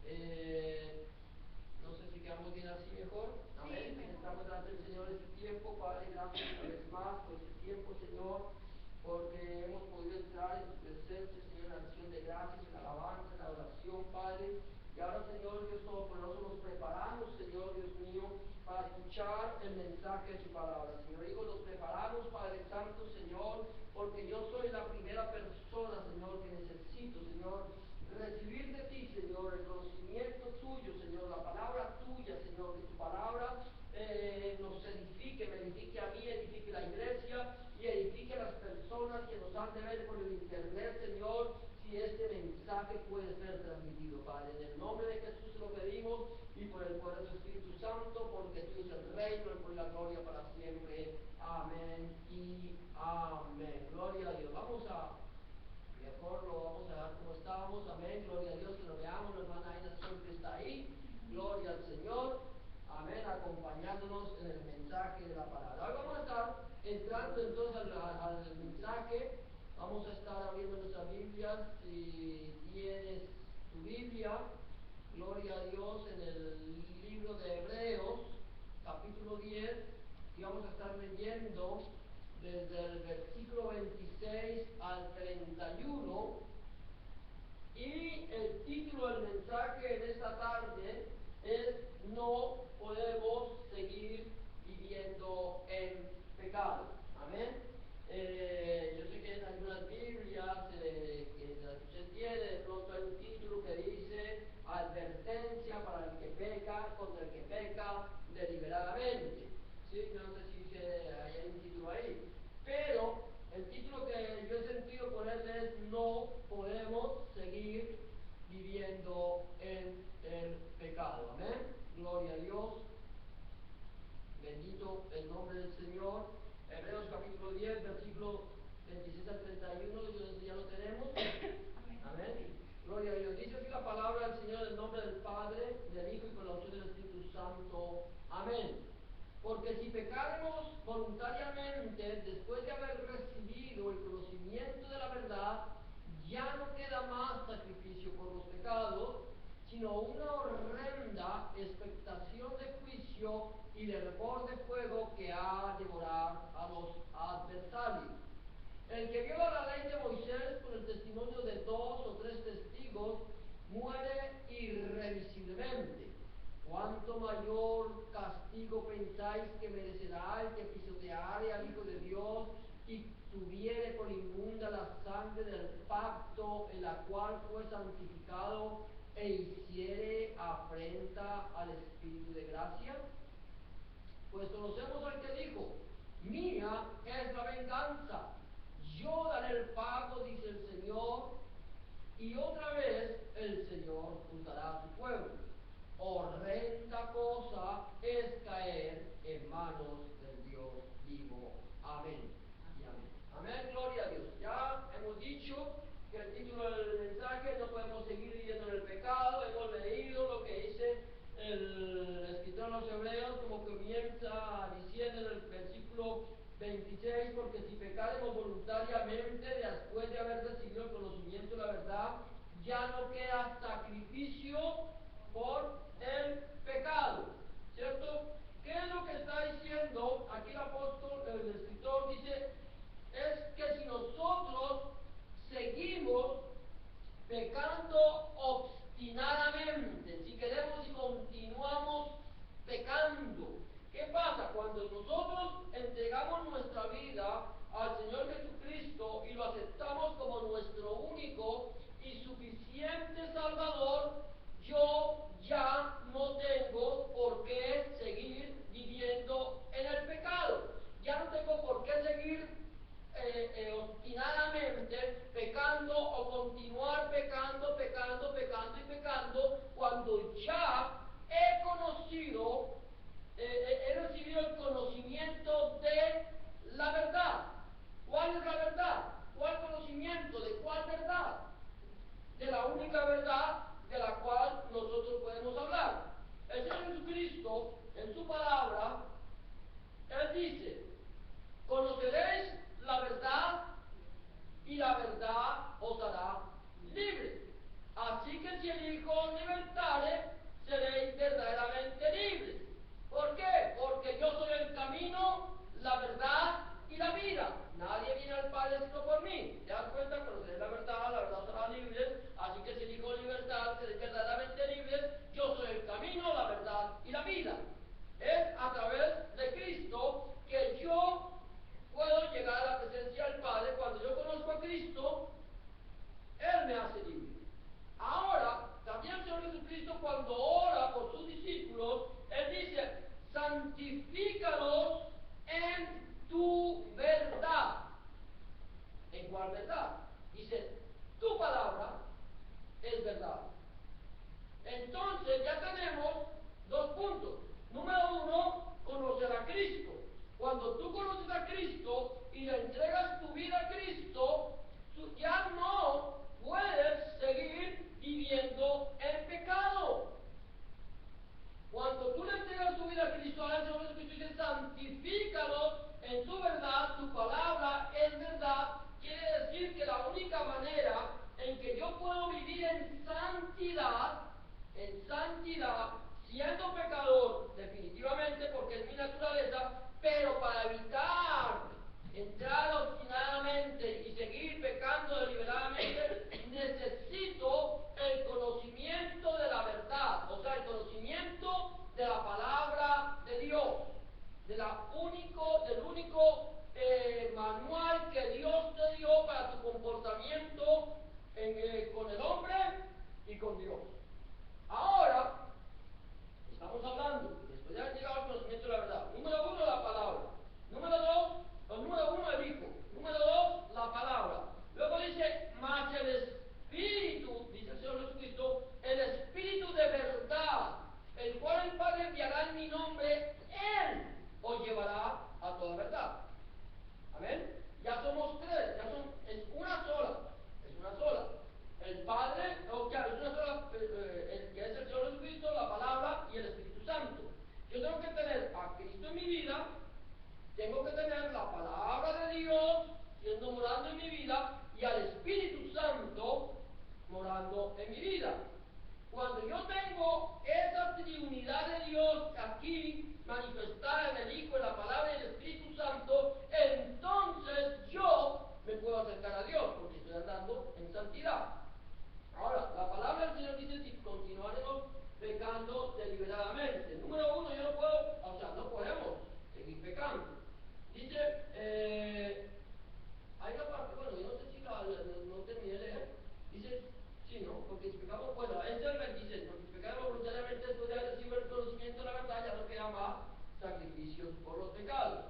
No sé si quedamos bien así mejor. Amén. Sí, estamos delante del Señor este tiempo, Padre, gracias una vez más por este tiempo, Señor, porque hemos podido entrar en tu presencia, Señor, en acción de gracias, en alabanza, en adoración, Padre. Y ahora, Señor Dios Todopoderoso, nos preparamos, Señor Dios mío, para escuchar el mensaje de tu palabra. Señor Hijo, nos preparamos, Padre Santo, Señor, porque yo soy la primera persona, Señor, que necesito, Señor, recibir de ti, Señor, el conocimiento tuyo, Señor, la palabra tuya, Señor, que tu palabra nos edifique, me edifique a mí, edifique la iglesia y edifique a las personas que nos han de ver por el internet, Señor, si este mensaje puede ser transmitido, Padre. En el nombre de Jesús te lo pedimos y por el poder de tu Espíritu Santo, porque tú eres el reino y por la gloria para siempre. Amén y amén. Gloria a Dios. Mejor lo vamos a dejar como estábamos, amén, gloria a Dios, que lo veamos, la hermana Aina siempre está ahí, gloria al Señor, amén, acompañándonos en el mensaje de la palabra. Hoy vamos a estar entrando entonces al mensaje, vamos a estar abriendo nuestras Biblias, si tienes tu Biblia, gloria a Dios, en el libro de Hebreos, capítulo 10, y vamos a estar leyendo desde el versículo 26 al 31, y el título del mensaje en esta tarde es "No podemos seguir viviendo en pecado". Amén. Yo sé que en algunas Biblias que usted tiene, de pronto hay un título que dice "Advertencia para el que peca, contra el que peca deliberadamente". Sí, yo no sé si hay un título ahí, pero el título que yo he sentido ponerle es "No podemos seguir viviendo en el pecado". Amén. Gloria a Dios. Bendito el nombre del Señor. Hebreos capítulo 10, versículo 26 al 31, ya lo tenemos. Amén. Gloria a Dios. Dice así la palabra del Señor en el nombre del Padre, del Hijo y con la unción del Espíritu Santo. Amén. Porque si pecáremos voluntariamente después de haber recibido el conocimiento de la verdad, ya no queda más sacrificio por los pecados, sino una horrenda expectación de juicio y de hervor de fuego que ha de devorar a los adversarios. El que viola la ley de Moisés por el testimonio de 2 o 3 testigos muere irremisiblemente. ¿Cuánto mayor castigo pensáis que merecerá el que pisoteare al Hijo de Dios y tuviere por inmunda la sangre del pacto en la cual fue santificado e hiciere afrenta al Espíritu de gracia? Pues conocemos al que dijo: "Mía es la venganza, yo daré el pago", dice el Señor, y otra vez el Señor juzgará a su pueblo. Horrenda cosa es caer en manos del Dios vivo. Amén y amén. Amén, gloria a Dios. Ya hemos dicho que el título del mensaje "No podemos seguir viviendo en el pecado". Hemos leído lo que dice el escritor de los Hebreos, como comienza diciendo en el versículo 26: "Porque si pecaremos voluntariamente después de haber recibido el conocimiento de la verdad, ya no queda sacrificio por el pecado". ¿Cierto? ¿Qué es lo que está diciendo aquí el apóstol, el escritor? Dice, es que si nosotros seguimos pecando obstinadamente, si queremos y continuamos pecando, ¿qué pasa? Cuando nosotros entregamos nuestra vida al Señor Jesucristo y lo aceptamos como nuestro único y suficiente Salvador, yo ya no tengo por qué seguir viviendo en el pecado. Ya no tengo por qué seguir obstinadamente pecando o continuar pecando y pecando, cuando ya he conocido, he recibido el conocimiento de la verdad. ¿Cuál es la verdad? ¿Cuál conocimiento? ¿De cuál verdad? De la única verdad de la cual nosotros podemos hablar. El Señor Jesucristo, en su palabra, Él dice: "Conoceréis la verdad y la verdad os hará libre". Así que si el Hijo os libertare, seréis verdaderamente libres. ¿Por qué? Porque yo soy el camino, la verdad y la vida. Nadie viene al Padre sino por mí. ¿Te das cuenta? Conocer la verdad os hará libres. Así que si el Hijo os libertare, seréis verdaderamente libres. Yo soy el camino, la verdad y la vida. Es a través de Cristo que yo puedo llegar a la presencia del Padre. Cuando yo conozco a Cristo, Él me hace libre. Ahora, también el Señor Jesucristo, cuando ora por sus discípulos, Él dice: santifícalos en tu verdad. ¿En cuál verdad? Dice: tu palabra es verdad. Entonces ya tenemos dos puntos. Número uno, conocer a Cristo. Cuando tú conoces a Cristo y le entregas tu vida a Cristo, tú ya no puedes seguir viviendo en pecado. Cuando tú le entregas tu vida a Cristo, ahora el Señor Jesucristo dice: santifícalo en tu verdad, tu palabra es verdad. Quiere decir que la única manera en que yo puedo vivir en santidad, siendo pecador, definitivamente, porque es mi naturaleza, pero para evitar entrar obstinadamente y seguir pecando deliberadamente, necesito el conocimiento de la verdad, o sea, el conocimiento de la palabra de Dios, del único manual que Dios te dio para tu comportamiento con el hombre y con Dios. Ahora, estamos hablando, después de haber llegado al conocimiento de la verdad, número uno, la palabra. Número uno, el Hijo. Número dos, la palabra. Luego dice: más el Espíritu, dice el Señor Jesucristo, el Espíritu de verdad, el cual el Padre enviará en mi nombre, Él os llevará a toda verdad. Amén. Ya somos tres, es una sola. El Padre, es una sola, el que es el Señor Jesucristo, la palabra y el Espíritu Santo. Yo tengo que tener a Cristo en mi vida, tengo que tener la palabra de Dios siendo morando en mi vida y al Espíritu Santo morando en mi vida. Cuando yo tengo esa triunidad de Dios aquí manifestada en el Hijo, en la palabra y en el Espíritu Santo, entonces yo me puedo acercar a Dios porque estoy andando en santidad. Ahora, la palabra del Señor dice: si continuaremos pecando deliberadamente. Número uno, yo no puedo, no podemos seguir pecando. Dice, hay una parte, bueno, yo no sé si no terminé de leer. Dice, sí, ¿no? Porque si pecamos, bueno, en el dice: porque si pecamos voluntariamente después de haber recibido el conocimiento de la verdad, ya no queda más sacrificios por los pecados.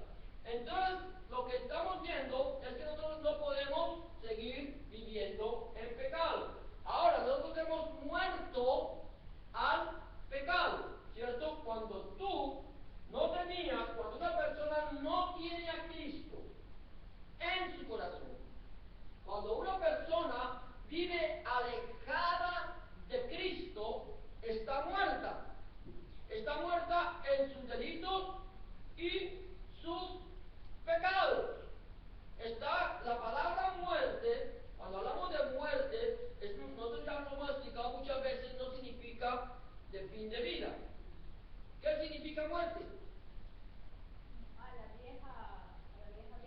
Entonces, lo que estamos viendo es que nosotros no podemos seguir viviendo en pecado. Ahora, nosotros hemos muerto al pecado, ¿cierto? Cuando una persona no tiene a Cristo en su corazón, cuando una persona vive alejada de Cristo, está muerta. Está muerta en sus delitos y sus pecados. Está la palabra muerte. Cuando hablamos de muerte, nosotros ya lo hemos explicado muchas veces, no significa de fin de vida. ¿Qué significa muerte? A la vieja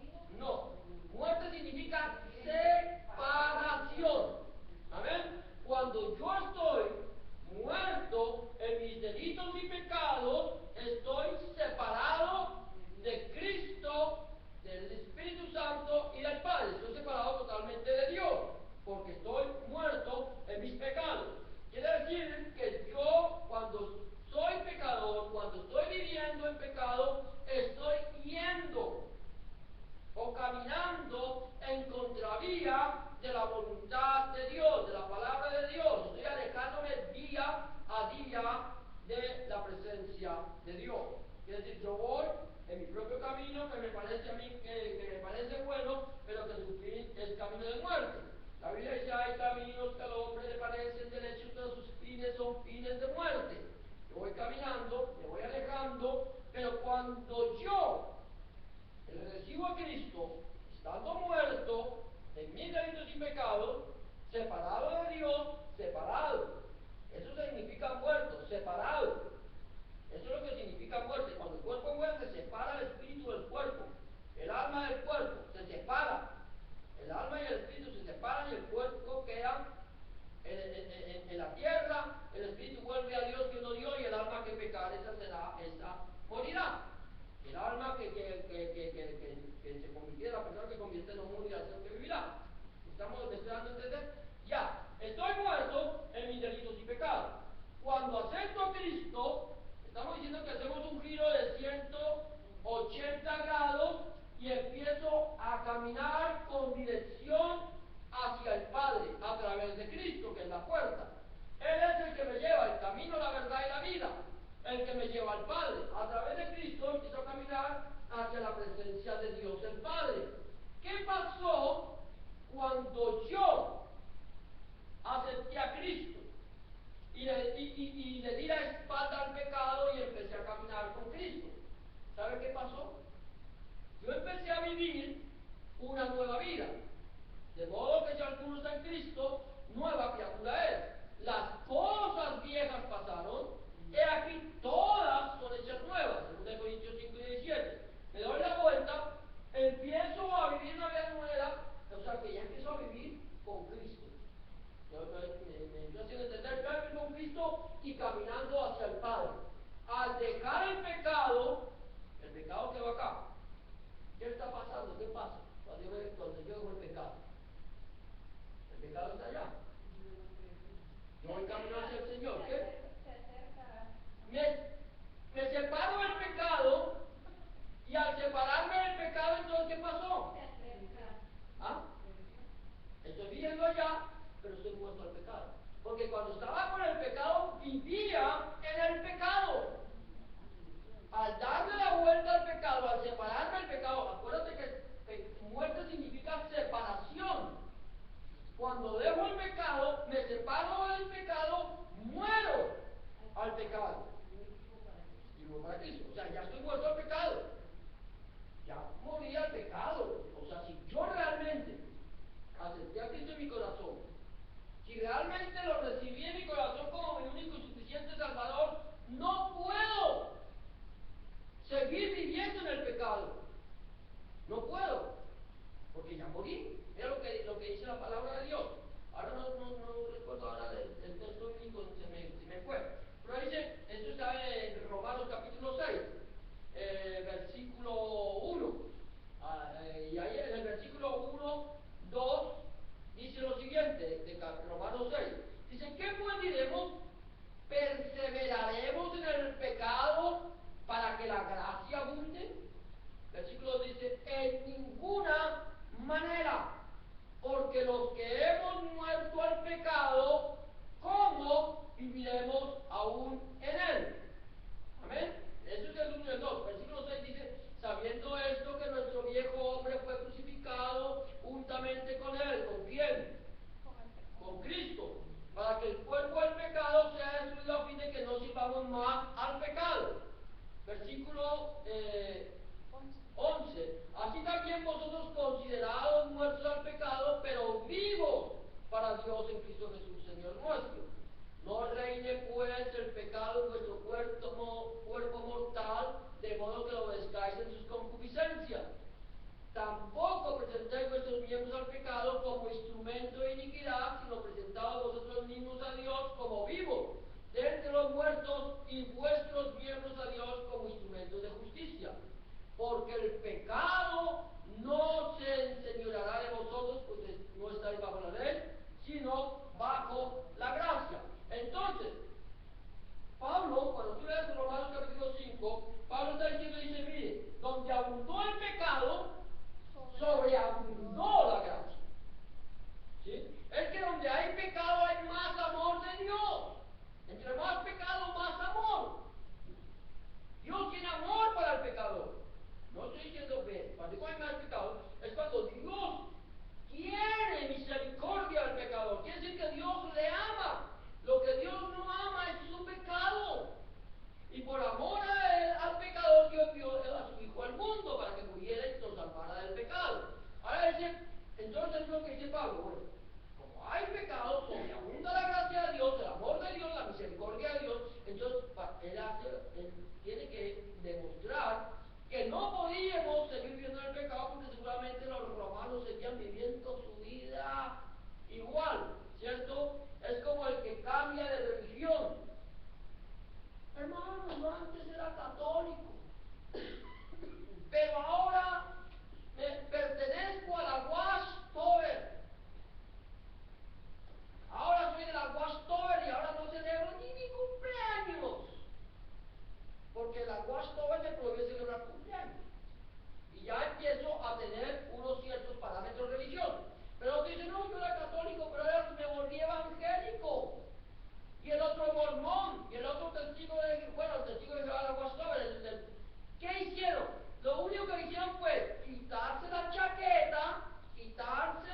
vida. No, muerte significa separación. Amén. Cuando yo estoy muerto en mis delitos y pecados, estoy separado de Cristo, del Espíritu Santo y del Padre. Estoy separado totalmente de Dios, porque estoy muerto en mis pecados. Quiere decir que yo, cuando soy pecador, cuando estoy viviendo en pecado, estoy yendo o caminando en contravía de la voluntad de Dios, de la palabra de Dios. Estoy alejándome día a día de la presencia de Dios. Es decir, yo voy en mi propio camino que me parece a mí que me parece bueno, pero que su fin es camino de muerte. La Biblia dice: hay caminos que al hombre le parecen derechos, pero sus fines son fines de muerte. Yo voy caminando, me voy alejando, pero cuando yo recibo a Cristo, estando muerto en mis delitos y pecados, separado de Dios, separado. Eso significa muerto, separado. Eso es lo que significa muerte. Cuando el cuerpo muere, se separa el espíritu del cuerpo, el alma del cuerpo, se separa. El alma y el espíritu se separan y el cuerpo queda en la tierra. El espíritu vuelve a Dios que no dio, y el alma que pecar, esa morirá. El alma que se convirtiera, la persona que convierte no morirá, sino que vivirá. ¿Me estoy dando a entender? Ya, estoy muerto en mis delitos y pecados. Cuando acepto a Cristo, estamos diciendo que hacemos un giro de 180 grados y empiezo a caminar con dirección hacia el Padre a través de Cristo, que es la puerta. Él es el que me lleva el camino, la verdad y la vida, el que me lleva al Padre. A través de Cristo empiezo a caminar hacia la presencia de Dios el Padre. ¿Qué pasó cuando yo acepté a Cristo y le di la espalda al pecado y empecé a caminar con Cristo? ¿Sabe qué pasó? Yo empecé a vivir una nueva vida. De modo que si alguno está en Cristo, nueva criatura es. Las cosas viejas pasaron, he aquí todas son hechas nuevas. 2 Corintios 5 y 17. Me doy la vuelta, empiezo a vivir una vida nueva, o sea que ya empiezo a vivir con Cristo. Me estoy haciendo entender, yo a vivir con Cristo y caminando hacia el Padre. Al dejar el pecado quedó acá. ¿Qué está pasando? ¿Qué pasa? Cuando yo dejo el pecado. El pecado está allá. Yo voy camino hacia el Señor. ¿Qué? Me separo del pecado, y al separarme del pecado, entonces ¿qué pasó? ¿Ah? Estoy viviendo allá, pero estoy muerto al pecado. Porque cuando estaba con el pecado, vivía en el pecado. Al darle la vuelta al pecado, al separarme del pecado, acuérdate que muerte significa separación. Cuando dejo el pecado, me separo del pecado, muero al pecado. Y vivo para Cristo. O sea, ya estoy muerto al pecado. Ya morí al pecado. O sea, si yo realmente acepté a Cristo en mi corazón, si realmente lo recibí en mi corazón como mi único y suficiente Salvador, no puedo seguir viviendo en el pecado. No puedo, porque ya morí. Mira lo que dice la palabra de Dios. Ahora no recuerdo ahora el texto bíblico, se me fue. Pero dice, esto está en Romanos capítulo 6, versículo 1. Y ahí en el versículo 1, 2, dice lo siguiente, de Romanos 6. Dice, ¿qué pues diremos? ¿Perseveraremos en el pecado para que la gracia abunde? Versículo 2 dice, en ninguna manera, porque los que hemos muerto al pecado, ¿cómo viviremos aún en él? Amén. Eso es el 1 y el 2. Versículo 6 dice, sabiendo esto que nuestro viejo hombre fue crucificado juntamente con él. ¿Con quién? Con Cristo, para que el cuerpo del pecado sea destruido a fin de que no sirvamos más al pecado. Versículo 11. Así también vosotros, considerados muertos al pecado, pero vivos para Dios en Cristo Jesús, Señor nuestro. No reine pues el pecado en vuestro cuerpo mortal, de modo que lo obedezcáis en sus concupiscencias. Tampoco presentéis vuestros miembros al pecado como instrumento de iniquidad, sino presentaos vosotros mismos a Dios como vivos de entre los muertos, y vuestros miembros a Dios como instrumentos de justicia. Porque el pecado no se enseñoreará de vosotros, pues no estáis bajo la ley, sino bajo la gracia. Entonces, Pablo, cuando tú lees Romanos capítulo 5, Pablo está diciendo, dice, mire, donde abundó el pecado, sobreabundó la gracia. ¿Sí? Es que donde hay pecado hay más amor de Dios. Entre más pecado, más amor. Dios tiene amor para el pecador. No estoy diciendo que cuando hay más pecado, es cuando Dios tiene misericordia al pecador. Quiere decir que Dios le ama. Lo que Dios no ama es su pecado. Y por amor a él, al pecador, Dios dio a su Hijo al mundo para que muriera y nos salvara del pecado. Ahora dice, entonces es lo que dice Pablo, bueno, como hay pecados donde abunda la gracia de Dios, el amor de Dios, la misericordia de Dios, entonces él tiene que demostrar que no podíamos seguir viviendo en el pecado porque seguramente los romanos seguían viviendo su vida igual, ¿cierto? Es como el que cambia de religión. Hermano, yo antes era católico, pero ahora me pertenezco a la Watchtower. Ahora soy de la Watchtower y ahora no celebro ni mi cumpleaños. Porque la Watchtower me prohíbe celebrar cumpleaños. Y ya empiezo a tener unos ciertos parámetros religiosos. Pero otro dice, no, yo era católico, pero ahora me volví evangélico. Y el otro mormón, y el otro testigo de, bueno, el testigo de Jehová de la Watchtower, ¿qué hicieron? Lo único que hicieron fue quitarse la chaqueta, quitarse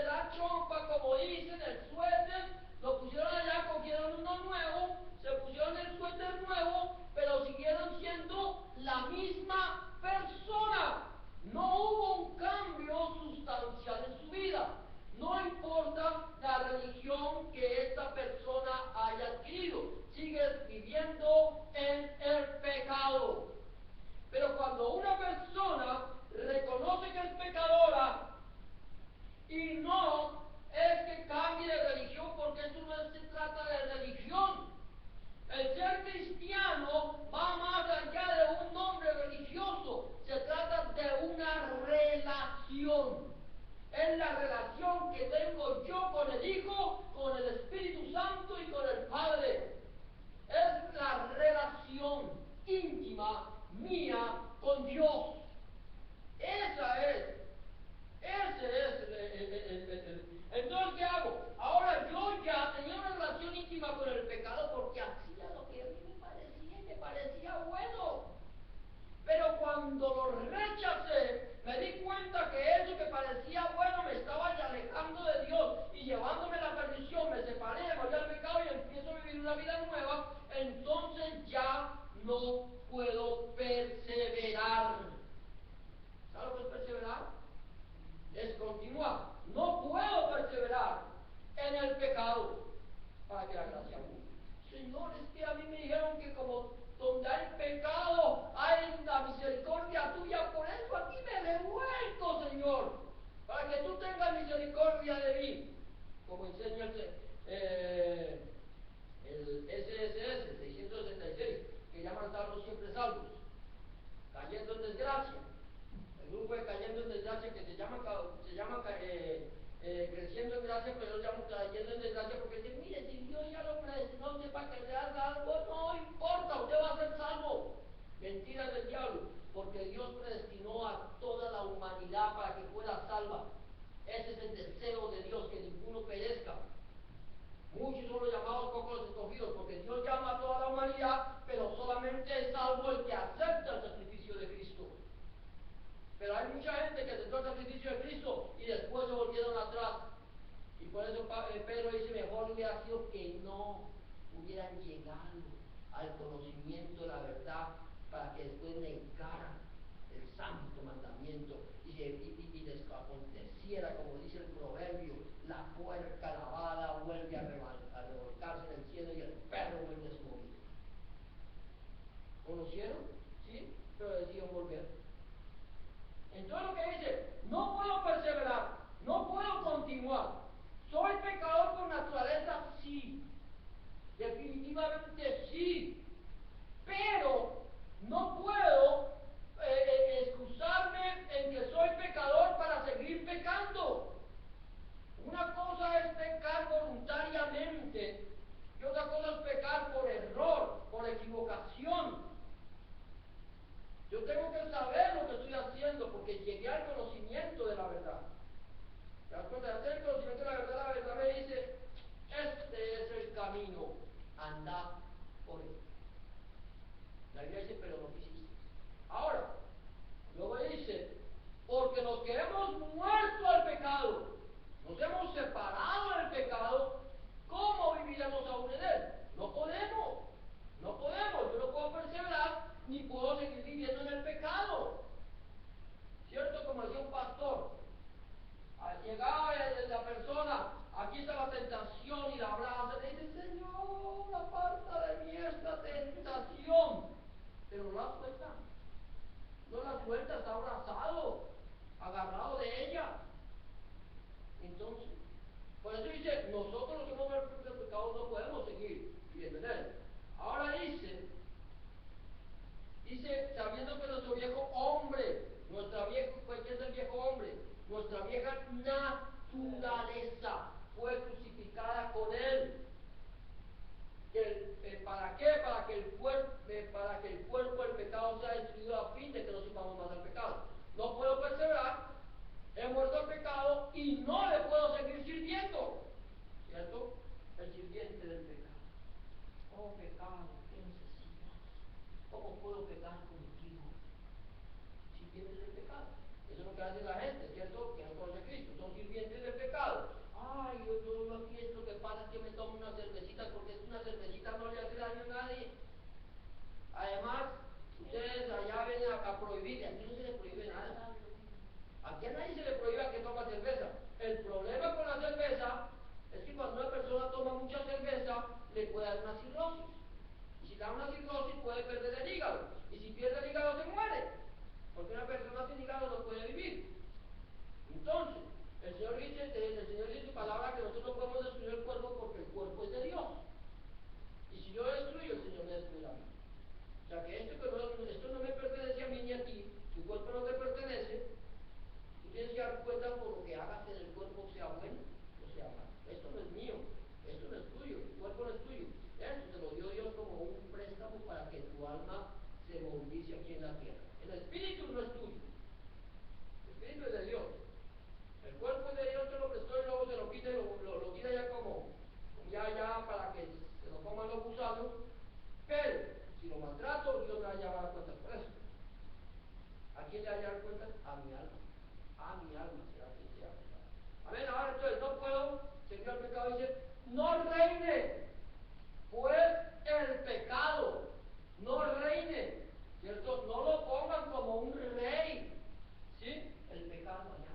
la chompa, como dicen, el suéter, lo pusieron allá, cogieron uno nuevo, se pusieron el suéter nuevo, pero siguieron siendo la misma persona. No hubo un cambio sustancial en su vida. No importa la religión que esta persona haya adquirido, sigues viviendo en el pecado. Pero cuando una persona reconoce que es pecadora y no es que cambie de religión, porque eso no se trata de religión. El ser cristiano va más allá de un nombre religioso, se trata de una relación. Es la relación que tengo yo con el Hijo, con el Espíritu Santo y con el Padre. Es la relación íntima mía con Dios. Esa es. Ese es entonces, ¿qué hago? Ahora yo ya tenía una relación íntima con el pecado porque hacía lo que a mí me parecía y me parecía bueno. Pero cuando lo rechacé, me di cuenta que eso que parecía bueno me estaba alejando de Dios y llevándome a la perdición. Me separé, me volví al pecado y empiezo a vivir una vida nueva. Entonces ya no puedo perseverar. ¿Sabes lo que es perseverar? Es continuar. No puedo perseverar en el pecado para que la gracia abunde. Señor, es que a mí me dijeron que como donde hay pecado hay la misericordia tuya, por eso aquí me he revuelto, Señor, para que tú tengas misericordia de mí, como enseña el SSS 666, que llaman salvos siempre salvos, cayendo en desgracia. El grupo de cayendo en desgracia que se llama creciendo en gracia, pero yo llamo cayendo en desgracia porque dicen, mire, si Dios ya lo predestinó para que sea salvo, no importa, usted va a ser salvo. Mentira del diablo, porque Dios predestinó a toda la humanidad para que fuera salva. Ese es el deseo de Dios, que ninguno perezca. Muchos son los llamados, pocos los escogidos, porque Dios llama a toda la humanidad, pero solamente es salvo el que acepta el sacrificio de Cristo. Pero hay mucha gente que aceptó el sacrificio de Cristo y después se volvieron atrás. Y por eso Pedro dice, mejor hubiera sido que no hubieran llegado al conocimiento de la verdad para que después negaran el santo mandamiento y les aconteciera, como dice el proverbio, la puerca lavada vuelve a revolcarse en el cielo y el perro vuelve a su vómito. ¿Conocieron? ¿Sí? Pero decidieron volver. Entonces lo que dice, no puedo perseverar, no puedo continuar. ¿Soy pecador por naturaleza? Sí. Definitivamente sí. Pero no puedo excusarme en que soy pecador para seguir pecando. Una cosa es pecar voluntariamente y otra cosa es pecar por error, por equivocación. Yo tengo que saber lo que estoy haciendo porque llegué al conocimiento de la verdad. ¿Te das cuenta? De hacer el conocimiento de la verdad me dice, este es el camino, anda por él. La Biblia dice, pero no quisiste. Ahora, luego dice, porque los que hemos muerto al pecado, nos hemos separado del pecado, ¿cómo viviremos aún en él? No podemos. No podemos, yo no puedo perseverar ni puedo seguir viviendo en el pecado. ¿Cierto? Como decía un pastor, llegaba la persona, aquí está la viejo hombre, nuestra vieja naturaleza fue crucificada con él. ¿Para qué? Para que el cuerpo del pecado sea destruido a fin de que no sirvamos más al pecado. No puedo perseverar, he muerto al pecado y no le puedo seguir sirviendo. ¿Cierto? El sirviente del pecado. Oh, pecado, ¿qué necesitas? ¿Cómo puedo pecar contigo? Sirvientes del pecado. Eso es lo que hace la gente, ¿cierto? Que no conoce a Cristo. Son sirvientes del pecado. Ay, yo aquí es lo que pasa es que me tomo una cervecita porque una cervecita no le hace daño a nadie. Además, ustedes allá vienen a prohibir, aquí no se les prohíbe nada. Aquí a nadie se le prohíbe que toma cerveza. El problema con la cerveza es que cuando una persona toma mucha cerveza, le puede dar una cirrosis. Y si da una cirrosis, puede perder el hígado. Y si pierde el hígado, se muere. Porque una persona sin hígado no puede vivir. Entonces, el Señor dice en su palabra que nosotros no podemos destruir el cuerpo porque el cuerpo es de Dios. Y si yo destruyo, el Señor me destruirá a mí. O sea que esto no me pertenece a mí ni a ti, tu cuerpo no te pertenece, tú tienes que dar cuenta por lo que hagas en el cuerpo, sea bueno o sea malo. Esto no es mío, esto no es tuyo, tu cuerpo no es tuyo. Esto te lo dio Dios como un préstamo para que tu alma se movilice aquí en la tierra. El espíritu no es tuyo, el espíritu es de Dios. El cuerpo es de Dios, te lo prestó y luego se lo quita y lo tira ya como ya para que se lo coman los gusanos. Pero si lo maltrato, Dios me va a llevar a cuentas por eso. ¿A quién le va a llevar cuentas? A mi alma. A mi alma será quien sea. Amén. Ahora entonces no puedo seguir al pecado. Dice, no reine, pues el pecado no reine. ¿Cierto? No lo pongan como un rey. ¿Sí? El pecado allá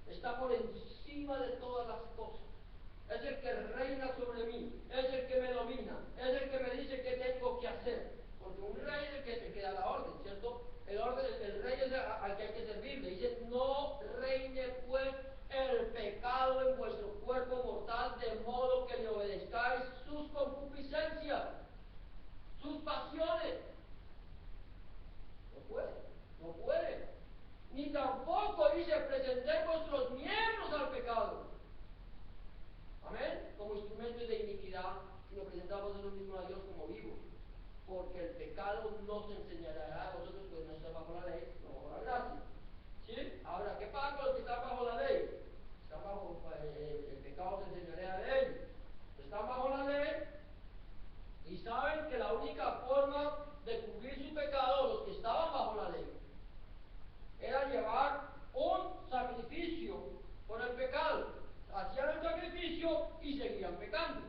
está por encima de todas las cosas. Es el que reina sobre mí, es el que me domina, es el que me dice qué tengo que hacer. Porque un rey es el que da la orden, ¿cierto? El rey es al que hay que servirle. Dice, no reine pues el pecado en vuestro cuerpo mortal, de modo que le obedezcáis sus concupiscencias, sus pasiones. No puede, no puede. Ni tampoco dice, presentad vuestros miembros al pecado. Amén. Como instrumentos de iniquidad, si nos presentamos nosotros mismos a Dios como vivos. Porque el pecado no se enseñará a vosotros, pues no está bajo la ley, no bajo la gracia. ¿Sí? Ahora, ¿qué pasa con los que están bajo la ley? Están bajo, el pecado se enseñará de ellos. Están bajo la ley y saben que la única forma de cubrir su pecado, los que estaban bajo la ley, era llevar un sacrificio por el pecado. Hacían el sacrificio y seguían pecando.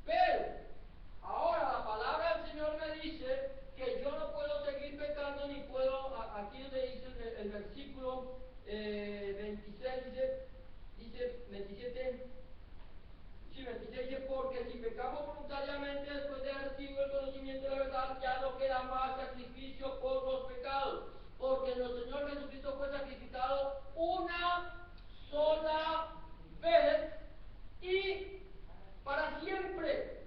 Pero ahora la palabra del Señor me dice que yo no puedo seguir pecando ni puedo, aquí donde dice el versículo 26, dice 27. Sí, 26 dice, porque si pecamos voluntariamente después de haber recibido el conocimiento de la verdad, ya no queda más sacrificio por los pecados, porque nuestro Señor Jesucristo fue sacrificado una sola vez y para siempre.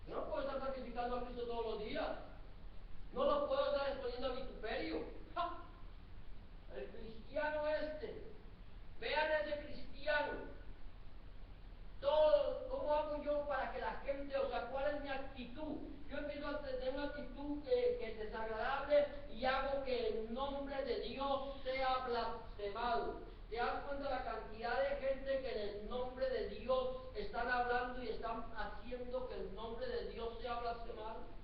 Yo no puedo estar sacrificando a Cristo todos los días, no lo puedo estar exponiendo a vituperio. ¡Ja! El cristiano vean ese cristiano. Todo, ¿cómo hago yo para que la gente, o sea, cuál es mi actitud? Yo empiezo a tener una actitud que es desagradable y hago que el nombre de Dios sea blasfemado. ¿Te das cuenta la cantidad de gente que en el nombre de Dios están hablando y están haciendo que el nombre de Dios sea blasfemado?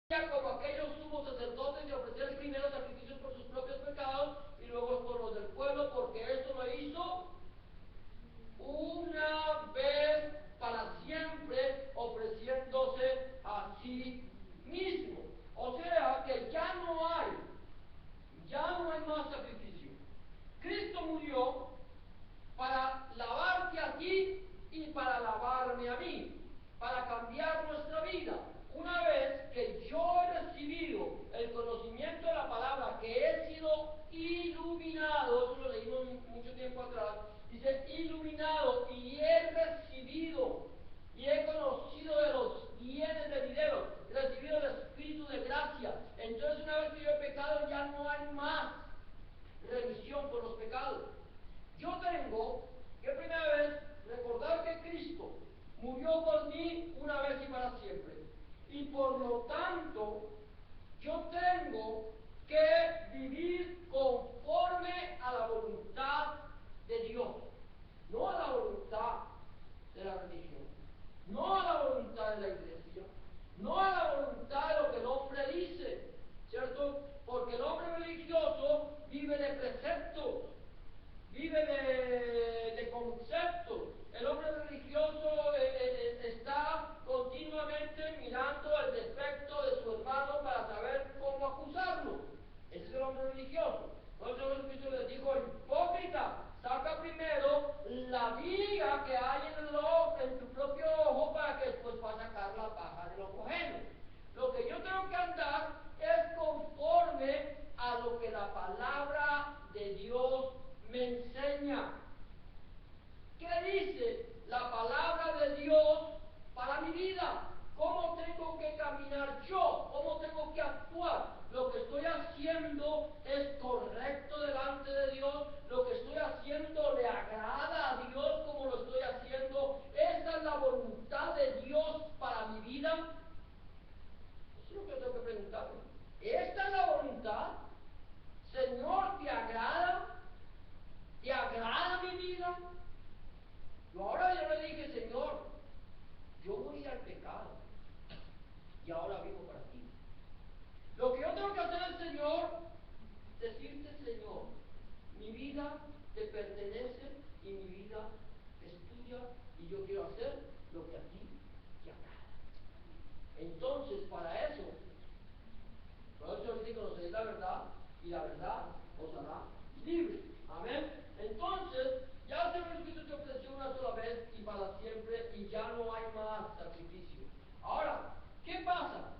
como aquellos sumos sacerdotes de ofrecer primero sacrificios por sus propios pecados y luego por los del pueblo, porque esto lo hizo una vez para siempre, ofreciéndose a sí mismo. O sea que ya no hay más sacrificio. Cristo murió para lavarte a ti y para lavarme a mí, para cambiar nuestra vida. Una vez que yo he recibido el conocimiento de la palabra, que he sido iluminado, eso lo leímos mucho tiempo atrás, dice iluminado, y he recibido y he conocido de los bienes venideros, he recibido el Espíritu de gracia. Entonces, una vez que yo he pecado, ya no hay más remisión por los pecados. Yo tengo que primera vez recordar que Cristo murió por mí una vez y para siempre. Y por lo tanto, yo tengo que vivir conforme a la voluntad de Dios, no a la voluntad de la religión, no a la voluntad de la iglesia, no a la voluntad de lo que el hombre dice, ¿cierto? Porque el hombre religioso vive de preceptos, vive de conceptos. El hombre religioso está continuamente mirando el defecto de su hermano para saber cómo acusarlo. Ese es el hombre religioso. Entonces Jesucristo les dijo: hipócrita, saca primero la viga que hay en tu propio ojo para que después puedas sacar la paja del ojo ajeno. Lo que yo tengo que andar es conforme a lo que la palabra de Dios me enseña. ¿Qué dice la palabra de Dios para mi vida? ¿Cómo tengo que caminar yo? ¿Cómo tengo que actuar? ¿Lo que estoy haciendo es correcto delante de Dios? ¿Lo que estoy haciendo le agrada a Dios como lo estoy haciendo? ¿Esa es la voluntad de Dios para mi vida? Eso es lo que tengo que preguntarme. ¿Esta es la voluntad? Señor, ¿te agrada? ¿Te agrada mi vida? Ahora yo le dije: Señor, yo morí al pecado y ahora vivo para ti. Lo que yo tengo que hacer es, Señor, decirte: Señor, mi vida te pertenece y mi vida es tuya y yo quiero hacer lo que a ti te agrada. Entonces, para eso, por eso dice: conoceréis la verdad y la verdad os hará libre. Amén. Entonces, ya el Señor Jesucristo te ofreció una sola vez y para siempre, y ya no hay más sacrificio. Ahora, ¿qué pasa?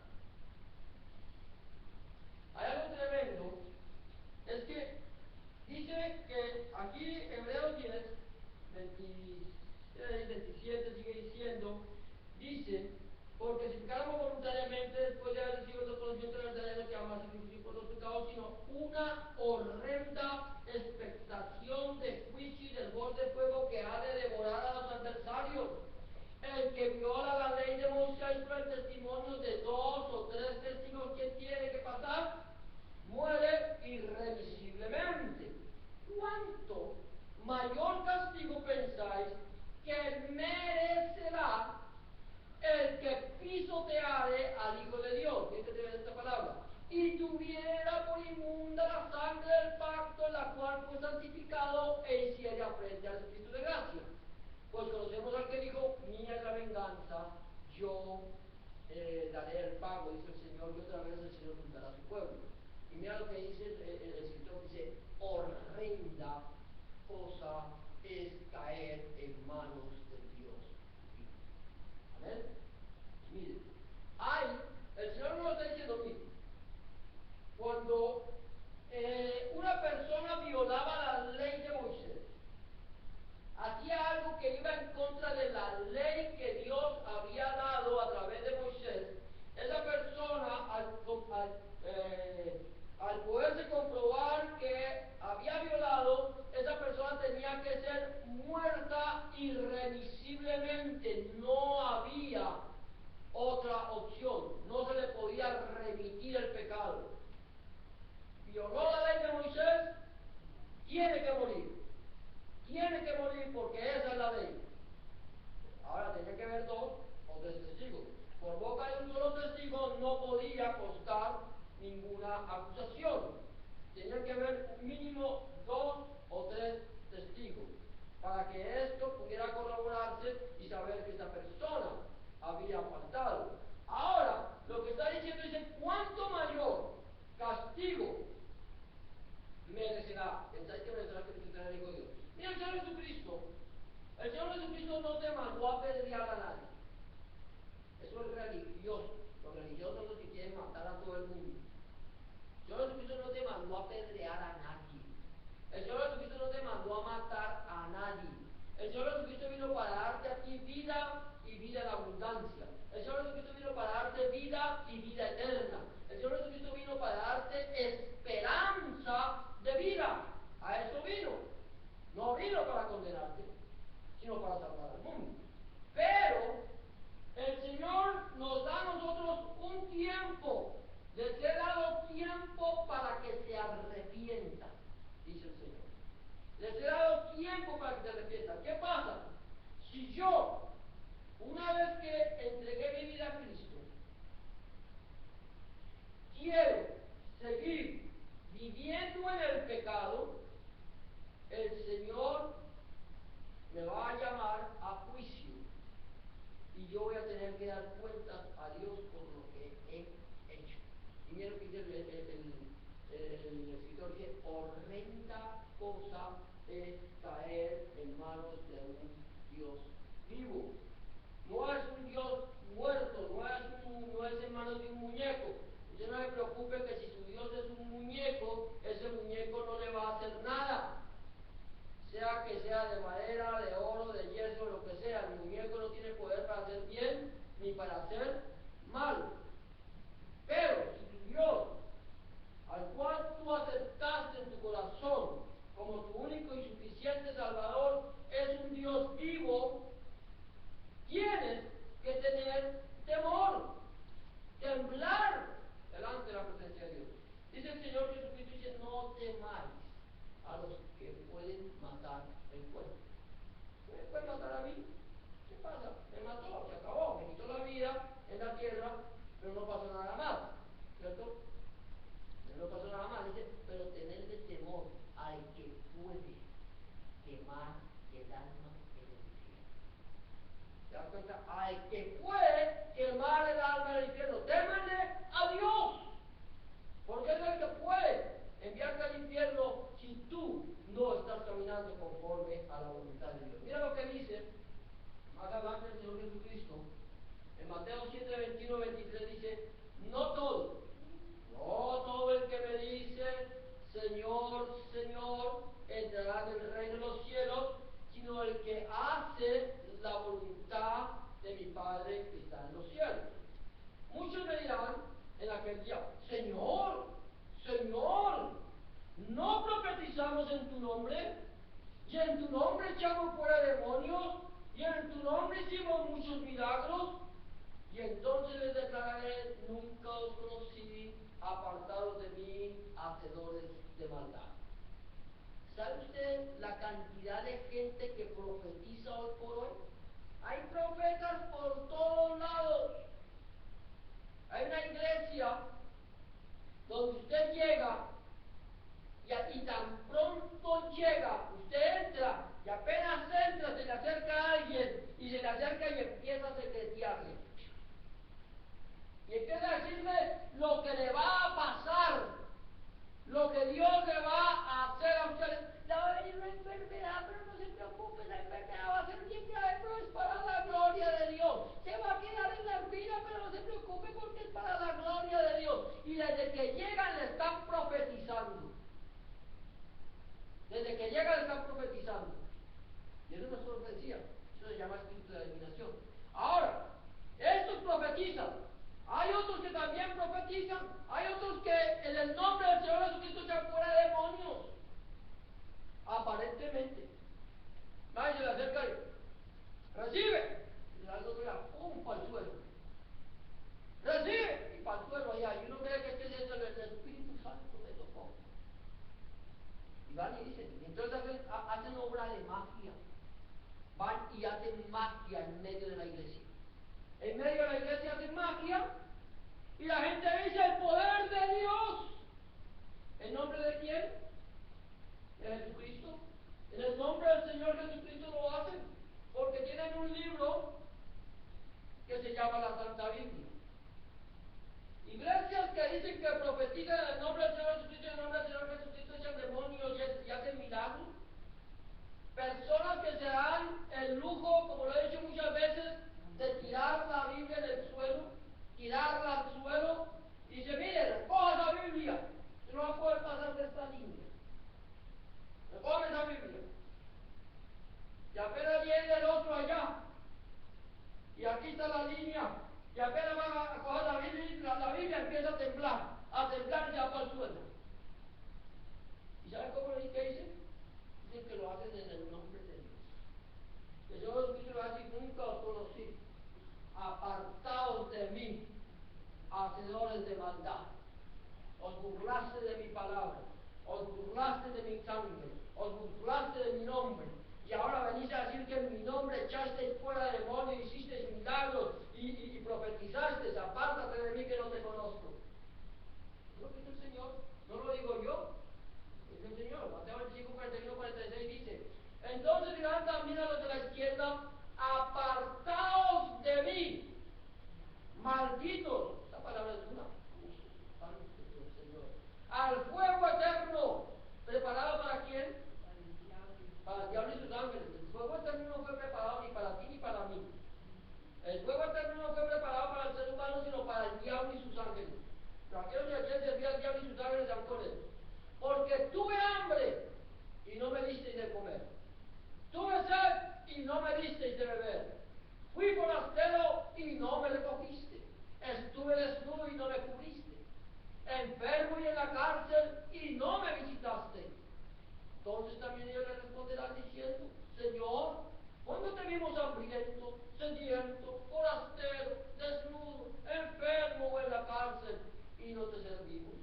Hay algo tremendo, es que dice que aquí Hebreos 10, 26, 27 sigue diciendo, dice: porque si pecáramos voluntariamente después de haber recibido el conocimiento de la verdad, ya no queda más sacrificio por los pecados, sino una horrenda expectación de juicio y del borde de fuego que ha de devorar a los adversarios. El que viola la ley de Moisés por el testimonio de 2 o 3 testigos, ¿qué tiene que pasar? Muere irremisiblemente. ¿Cuánto mayor castigo pensáis que merecerá el que pisoteare al Hijo de Dios? ¿Qué te esta palabra? Y tuviera por inmunda la sangre del pacto, en la cual fue santificado, e hiciera frente al Espíritu de gracia. Pues conocemos al que dijo: mía es la venganza, yo daré el pago, dice el Señor, y otra vez el Señor juntará a su pueblo. Y mira lo que dice el escritor: dice: horrenda cosa es caer en manos del Dios vivo. Amén. Mire, el Señor nos está diciendo: mire, cuando una persona violaba la ley de Moisés, hacía algo que iba en contra de la ley que Dios había dado a través de Moisés, esa persona, al poderse comprobar que había violado, esa persona tenía que ser muerta irremisiblemente. No había otra opción, no se le podía remitir el pecado. Violó la ley de Moisés, tiene que morir. Tiene que morir porque esa es la ley. Ahora tenía que haber 2 o 3 testigos. Por boca de un solo testigo no podía constar ninguna acusación. Tenía que haber un mínimo 2 o 3 testigos para que esto pudiera corroborarse y saber que esa persona había faltado. Ahora, lo que está diciendo es cuánto mayor castigo merecerá. ¿Pensáis que merecerá que te dijo Dios? Mira, el Señor Jesucristo no te mandó a apedrear a nadie. Eso es religioso. Los religiosos son los que quieren matar a todo el mundo. El Señor Jesucristo no te mandó a apedrear a nadie. El Señor Jesucristo no te mandó a matar a nadie. El Señor Jesucristo vino para darte a ti vida y vida en abundancia. El Señor Jesucristo vino para darte vida y vida eterna. El Señor Jesucristo vino para darte esperanza de vida. A eso vino. No vino para condenarte, sino para salvar al mundo. Pero el Señor nos da a nosotros un tiempo. Les he dado tiempo para que se arrepientan, dice el Señor. Les he dado tiempo para que se arrepientan. ¿Qué pasa? Si yo, una vez que entregué mi vida a Cristo, quiero seguir viviendo en el pecado, el Señor me va a llamar a juicio. Y yo voy a tener que dar cuentas a Dios por lo que he hecho. Y mira lo que dice el escritor, que horrenda cosa es caer en manos de un Dios vivo. No es un Dios muerto, no es en manos de un muñeco. Usted no se preocupe que si su Dios es un muñeco, ese muñeco no le va a hacer nada. Sea que sea de madera, de oro, de yeso, lo que sea, el muñeco no tiene poder para hacer bien ni para hacer mal. Pero si tu Dios, al cual tú aceptaste en tu corazón como tu único y suficiente Salvador, es un Dios vivo, tienes que tener temor, temblar delante de la presencia de Dios. Dice el Señor Jesucristo, dice, no temáis a los que pueden matar el cuerpo. ¿Me puede matar a mí? ¿Qué pasa? Me mató, se acabó, me quitó la vida en la tierra, pero no pasó nada más, ¿cierto? No pasó nada más, dice, pero tenedle temor al que puede quemar el alma en el infierno. ¿Te das cuenta? Al que puede quemar el alma en el infierno, témanle a Dios, porque es el que puede enviarte al infierno si tú no estás caminando conforme a la voluntad de Dios. Mira lo que dice más adelante el Señor Jesucristo en Mateo 7, 21, 23, dice, no todo el que me dice Señor, Señor, entrará en el reino de los cielos, sino el que hace la voluntad de mi Padre que está en los cielos. Muchos me dirán en aquel día, Señor, Señor, ¿no profetizamos en tu nombre? Y en tu nombre echamos fuera demonios, y en tu nombre hicimos muchos milagros. Y entonces les declararé, nunca os conocí, apartados de mí, hacedores de maldad. ¿Sabe usted la cantidad de gente que profetiza hoy por hoy? Hay profetas por todos lados. Hay una iglesia donde usted llega y tan pronto llega, usted entra y apenas entra, se le acerca a alguien y se le acerca y empieza a secretearle. Y empieza a decirle lo que le va a pasar, lo que Dios le va a hacer a usted. Le va a venir una enfermedad, pero no se preocupe, la enfermedad va a ser bien grave, pero es para la gloria de Dios. Se va a quedar en la ruina, pero no se preocupe porque es para la gloria de Dios. Y desde que llegan le están profetizando. Desde que llegan le están profetizando. Y eso no es profecía, eso se llama espíritu de adivinación. Ahora, estos profetizan. Hay otros que también profetizan, hay otros que en el nombre del Señor Jesucristo echan fuera demonios. Aparentemente. Nadie se le acerca y recibe. Y le da la pum para el suelo. Recibe y para el suelo allá. Y uno cree que este es el Espíritu Santo me tocó. Y van y dicen, entonces hacen obra de magia. Van y hacen magia en medio de la iglesia. En medio de la iglesia hacen magia y la gente dice el poder de Dios. ¿En nombre de quién? De Jesucristo. En el nombre del Señor Jesucristo lo hacen, porque tienen un libro que se llama la Santa Biblia. Iglesias que dicen que profetizan en el nombre del Señor Jesucristo, en el nombre del Señor Jesucristo echan demonios y hacen milagros. Personas que se dan el lujo, como lo he dicho muchas veces, de tirar la Biblia en el suelo, tirarla al suelo y dice, mire, coja la Biblia, si no va a poder pasar de esta línea. Recoge esa Biblia. Y apenas viene el otro allá, y aquí está la línea, y apenas van a coger la Biblia, la Biblia empieza a temblar y se va para el suelo. ¿Y saben cómo le dicen? Dicen que lo hacen en el nombre de Dios. El Señor Jesucristo lo hace y nunca os conocí. Apartaos de mí, hacedores de maldad. Os burlaste de mi palabra, os burlaste de mi sangre, os burlaste de mi nombre. Y ahora venís a decir que en mi nombre echasteis fuera demonios, hicisteis milagros y profetizasteis. Apártate de mí que no te conozco. ¿Es lo que dice el Señor? No lo digo yo. Dice el Señor. Mateo 25, 41, 46 dice: entonces dirán también a los de la izquierda: apartaos de mí, malditos. Esta palabra es dura. Señor. Al fuego eterno, ¿preparado para quién? Para el diablo y sus ángeles. El fuego eterno no fue preparado ni para ti ni para mí. El fuego eterno no fue preparado para el ser humano, sino para el diablo y sus ángeles. Pero aquellos que quieren servir al diablo y sus ángeles están con él. Porque tuve hambre y no me disteis de comer. Tuve sed y no me disteis de beber. Fui forastero y no me recogiste. Estuve desnudo y no me cubriste. Enfermo y en la cárcel y no me visitaste. Entonces también ellos le responderán diciendo: Señor, ¿cuándo te vimos hambriento, sediento, forastero, desnudo, enfermo o en la cárcel y no te servimos?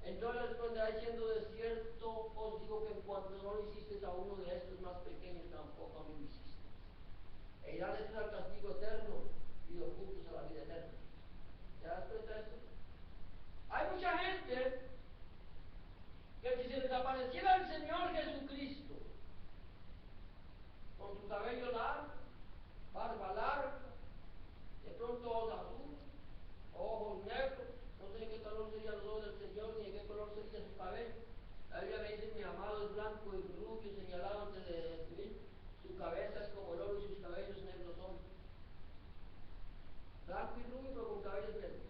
Entonces responderá diciendo: de cierto os digo que en cuanto no lo hicisteis a uno de estos más pequeños, tampoco a mí lo hicisteis. E irán estos al castigo eterno y los justos a la vida eterna. ¿Te das cuenta de esto? Hay mucha gente que si se les apareciera el Señor Jesucristo con su cabello largo, barba larga, de pronto ojos azules, ojos negros, no sé de qué color serían los ojos del Señor ni de qué color sería su cabello. La Biblia me dice: mi amado es blanco y rubio, señalado antes de escribir, su cabeza es como el oro y sus cabellos negros son. Blanco y rubio pero con cabellos negros.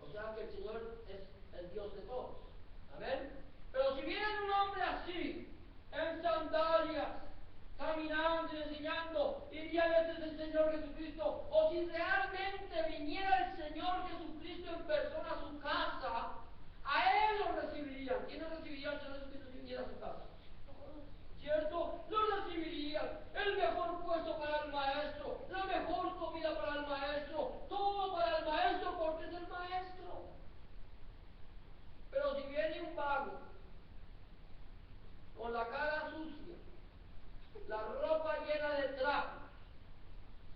O sea que el Señor es el Dios de todos. Amén. Pero si viene un hombre así, en sandalias, caminando y enseñando, dirían: ese es el Señor Jesucristo. O si realmente viniera el Señor Jesucristo en persona a su casa, a él lo recibirían. ¿Quién no recibiría al Señor Jesucristo si viniera a su casa? ¿Cierto? Lo recibirían. El mejor puesto para el maestro, la mejor comida para el maestro, todo para el maestro porque es el maestro. Pero si viene un vago con la cara sucia, la ropa llena de trapo,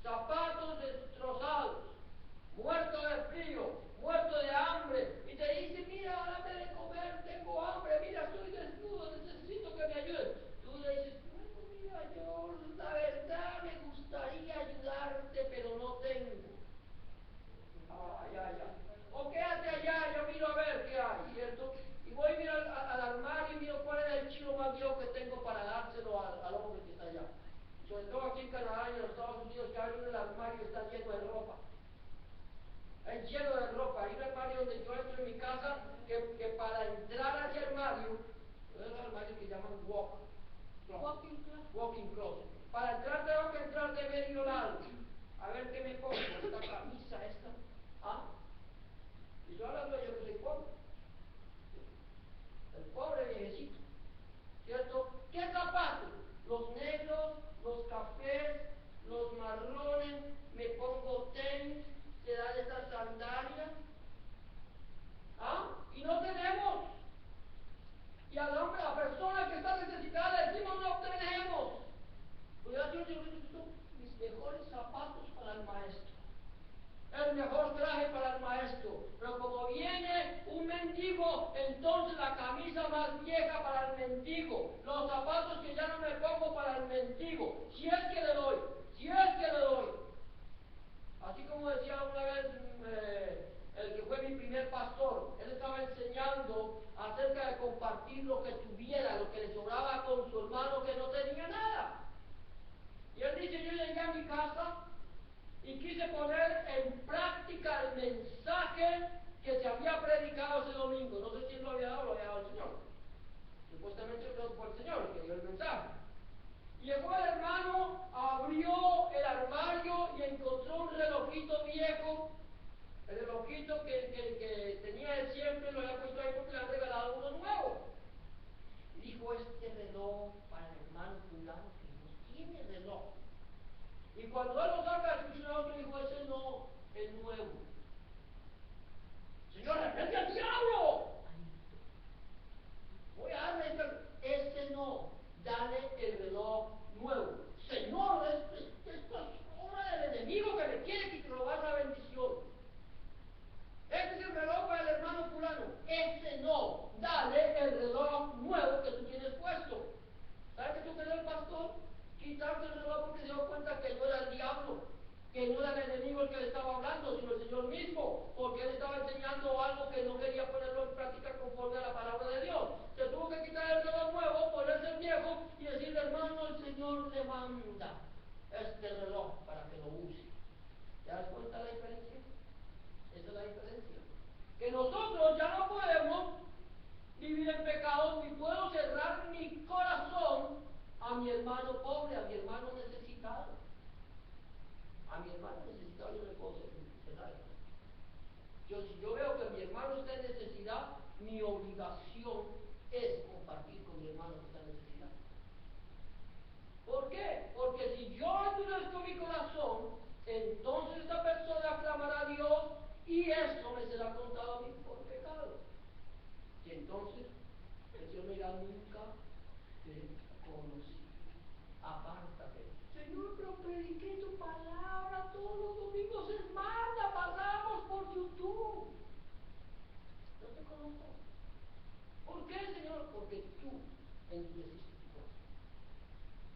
zapatos destrozados, muerto de frío, muerto de hambre, y te dice: mira, dame de comer, tengo hambre, mira, estoy desnudo, necesito que me ayudes. Tú le dices: bueno, mira, yo la verdad me gustaría ayudarte, pero no tengo. Ay, ay, ay. O quédate allá, yo miro a ver qué hay, ¿cierto? Y voy a mirar al armario y miro cuál es el chino más viejo que tengo para dárselo al hombre que está allá. Sobre todo aquí en Canadá y en los Estados Unidos, que abren el armario y está lleno de ropa. Es lleno de ropa. Hay un armario donde yo entro en mi casa que para entrar a ese armario, es el armario que llaman walking closet. Para entrar tengo que entrar de medio lado. A ver qué me pongo, esta camisa, esta. ¿Ah? Y yo hablando de yo que soy pobre. El pobre viejecito. ¿Cierto? ¿Qué zapatos? Los negros, los cafés, los marrones, me pongo tenis, te dan estas sandalias. ¿Ah? Y no tenemos. Y al hombre, a la persona que está necesitada, le decimos: no tenemos. Pues yo necesito mis mejores zapatos. mendigo, entonces la camisa más vieja para el mendigo, los zapatos que ya no me pongo para el mendigo, si es que le doy, si es que le doy. Así como decía una vez el que fue mi primer pastor, él estaba enseñando acerca de compartir lo que tuviera, lo que le sobraba con su hermano que no tenía nada. Y él dice, yo llegué a mi casa y quise poner en práctica el mensaje que se había predicado ese domingo. No sé si él lo había dado o lo había dado el Señor. Supuestamente creo que fue el Señor el que dio el mensaje. Y llegó el hermano, abrió el armario y encontró un relojito viejo, el relojito que tenía él siempre, lo había puesto ahí porque le han regalado uno nuevo. Y dijo, este reloj para el hermano fulano que no tiene reloj. Y cuando él lo saca, escuchó a otro y dijo, ese no, el nuevo. Señor, reprende al diablo. Voy a darle ese no, dale el reloj nuevo. Señor, esto es obra del enemigo que le quiere robar la bendición. Este es el reloj para el hermano fulano. Ese no, dale el reloj nuevo que tú tienes puesto. ¿Sabes qué tú el pastor? Quitarse el reloj porque se dio cuenta que no era el diablo, que no era el enemigo el que le estaba hablando, sino el Señor mismo, porque él estaba enseñando algo que no quería ponerlo en práctica conforme a la palabra de Dios. Se tuvo que quitar el reloj nuevo, ponerse el viejo y decirle, hermano, el Señor le manda este reloj para que lo use. ¿Te das cuenta la diferencia? Esa es la diferencia. Que nosotros ya no podemos vivir en pecado, ni puedo cerrar mi corazón a mi hermano pobre, a mi hermano necesitado. A mi hermano necesitado yo le puedo cerrar. Si yo veo que mi hermano está en necesidad, mi obligación es compartir con mi hermano que está en necesidad. ¿Por qué? Porque si yo endurezco mi corazón, entonces esta persona clamará a Dios y eso me será contado a mí por pecado. Y entonces el Señor me dirá, nunca te conocí, apártate. Señor, pero prediqué tu palabra todos los domingos, hermana, pasamos por YouTube. No te conozco. ¿Por qué, Señor? Porque tú endureciste tu corazón.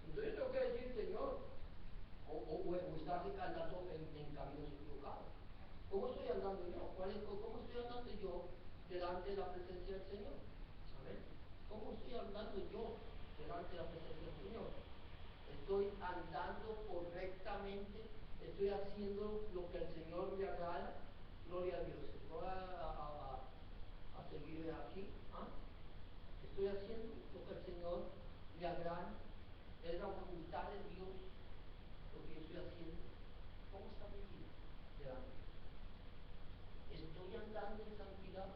Entonces tengo que decir, Señor, o estás andando en caminos equivocados. ¿Cómo estoy andando yo? ¿Cómo estoy andando yo delante de la presencia del Señor? ¿Amén? ¿Cómo estoy andando yo delante de la presencia del Señor? ¿Estoy andando correctamente? ¿Estoy haciendo lo que al Señor le agrada? Gloria a Dios. Voy a seguir aquí. ¿Ah? ¿Estoy haciendo lo que al Señor le agrada? ¿Es la voluntad de Dios lo que yo estoy haciendo? ¿Cómo está mi vida delante? ¿Estoy andando en santidad?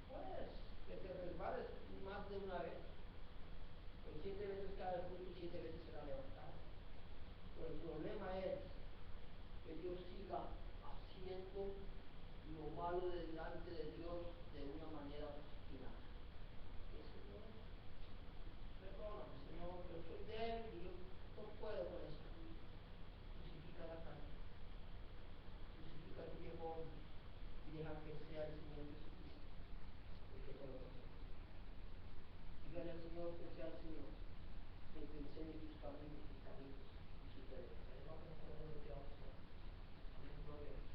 Pues, que te resbales más de una vez. Pues 7 veces cae el justo y 7 veces será levantado. Pero el problema es que yo siga haciendo lo malo delante de Dios de una manera obstinada. Que Señor, perdóname, Señor, pero soy débil y yo no puedo con esto. Crucifica la carne, crucifica tu viejo hombre y deja que sea el Señor Jesucristo el que todo lo hace. Dígale al Señor que sea el Señor que te enseñe tus caminos y sus derechos. Ahí vamos a hacer lo que vamos a hacer. Amén, gloria a Dios.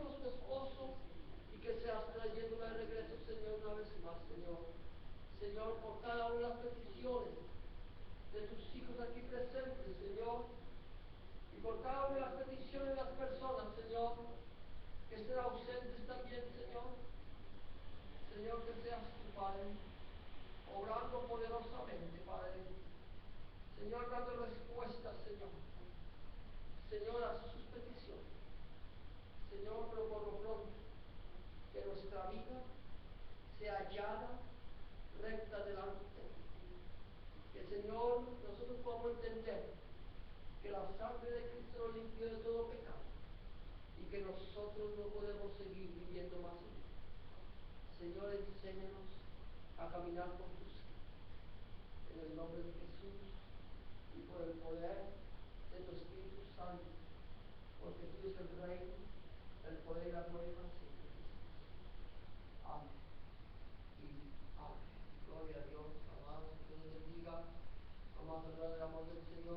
como su esposo y que seas trayéndola de regreso, Señor, una vez más, Señor. Señor, por cada una de las peticiones de tus hijos aquí presentes, Señor, y por cada una de las peticiones de las personas, Señor, que estén ausentes también, Señor. Señor, que seas tu Padre, obrando poderosamente, Padre. Señor, dando respuesta, Señor. Señor, a sus peticiones. Señor, pero por lo pronto, que nuestra vida sea hallada recta delante de ti. Que, Señor, nosotros podamos entender que la sangre de Cristo nos limpió de todo pecado y que nosotros no podemos seguir viviendo más en él. Señor, enséñanos a caminar por tus sendas. En el nombre de Jesús y por el poder de tu Espíritu Santo, porque tú eres el Rey, el poder y la gloria para siempre. Amén. Y amén. Gloria a Dios. Amados, que Dios les bendiga. Vamos a hablar del amor del Señor.